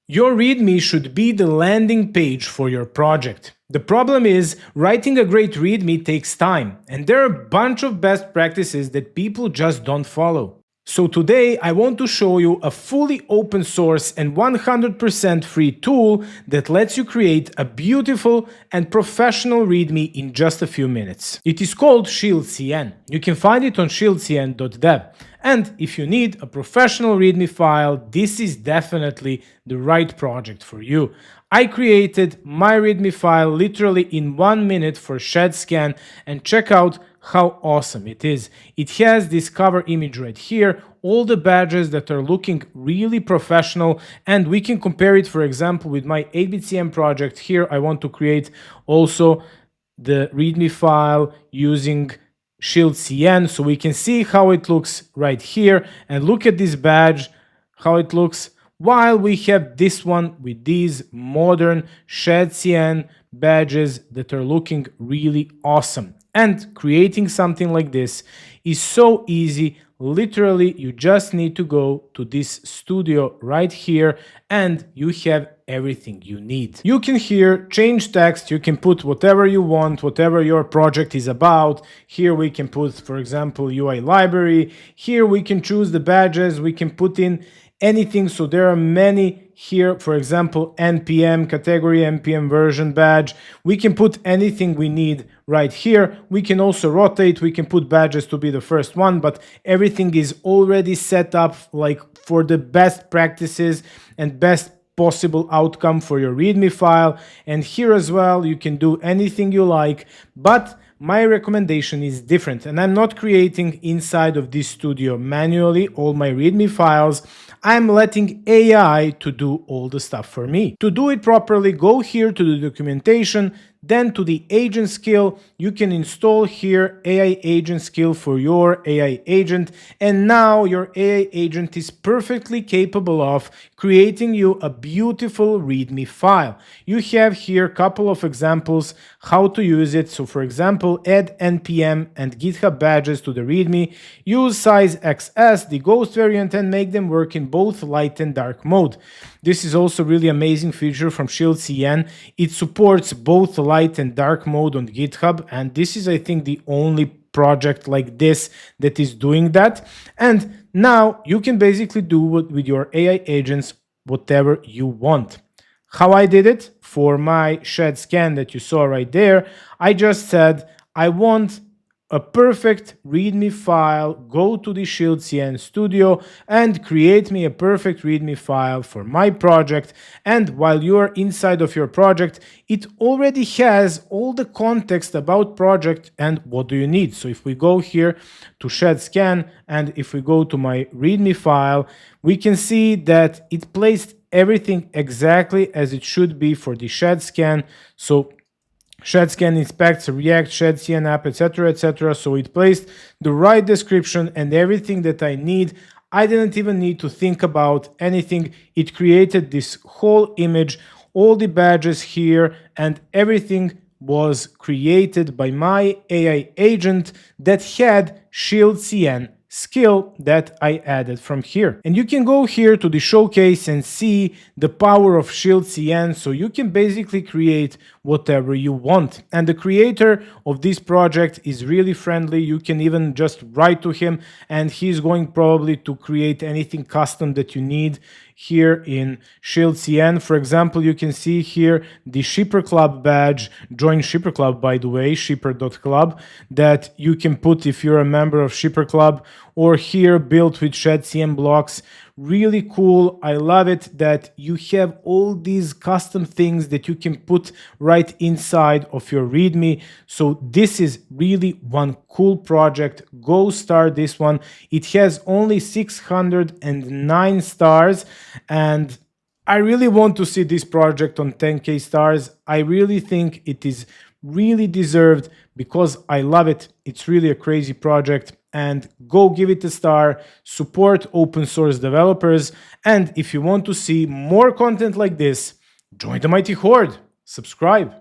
Your README should be the landing page for your project. The problem is, writing a great README takes time, and there are a bunch of best practices that people just don't follow. So today I want to show you a fully open source and 100% free tool that lets you create a beautiful and professional README in just a few minutes. It is called ShieldCN. You can find it on shieldcn.dev. And if you need a professional README file, this is definitely the right project for you. I created my README file literally in 1 minute for ShedScan, and check out how awesome it is. It has this cover image right here, all the badges that are looking really professional, and we can compare it, for example, with my 8BitCM project. Here I want to create also the README file using ShieldCN, so we can see how it looks right here, and look at this badge, how it looks, while we have this one with these modern ShedCN badges that are looking really awesome. And creating something like this is so easy. Literally, you just need to go to this studio right here and you have everything you need. You can here change text, you can put whatever you want, whatever your project is about. Here we can put, for example, UI library. Here we can choose the badges, we can put in anything. So there are many here, for example, NPM category, NPM version badge. We can put anything we need right here. We can also rotate, we can put badges to be the first one, but everything is already set up like for the best practices and best possible outcome for your README file. And here as well, you can do anything you like, but my recommendation is different, and I'm not creating inside of this studio manually all my README files. I'm letting AI to do all the stuff for me. To do it properly, go here to the documentation, then to the agent skill. You can install here AI agent skill for your AI agent, and now your AI agent is perfectly capable of creating you a beautiful README file. You have here a couple of examples how to use it. So for example, add NPM and GitHub badges to the README, use size XS, the ghost variant, and make them work in both light and dark mode. This is also really amazing feature from ShieldCN. It supports both light and dark mode on GitHub, and this is, I think, the only project like this that is doing that. And now you can basically do with your AI agents whatever you want. How I did it for my ShedScan that you saw right there, I just said I want a perfect README file, go to the ShieldCN studio and create me a perfect README file for my project. And while you are inside of your project, it already has all the context about project and what do you need. So if we go here to ShedScan and if we go to my README file, we can see that it placed everything exactly as it should be for the ShedScan. So ShedScan inspects React, ShedCN app, etc., etc. So it placed the right description and everything that I need. I didn't even need to think about anything. It created this whole image, all the badges here, and everything was created by my AI agent that had ShieldCN skill that I added from here. And you can go here to the showcase and see the power of ShieldCN, so you can basically create whatever you want. And the creator of this project is really friendly. You can even just write to him and he's going probably to create anything custom that you need here in ShieldCN. For example, you can see here the Shipper Club badge, join Shipper Club, by the way, shipper.club, that you can put if you're a member of Shipper Club, or here built with ShedCN blocks. Really cool. I love it that you have all these custom things that you can put right inside of your README. So this is really one cool project. Go start this one. It has only 609 stars, and I really want to see this project on 10K stars. I really think it is really deserved because I love it. It's really a crazy project. And go give it a star, support open source developers. And if you want to see more content like this, join the Mighty Horde, subscribe.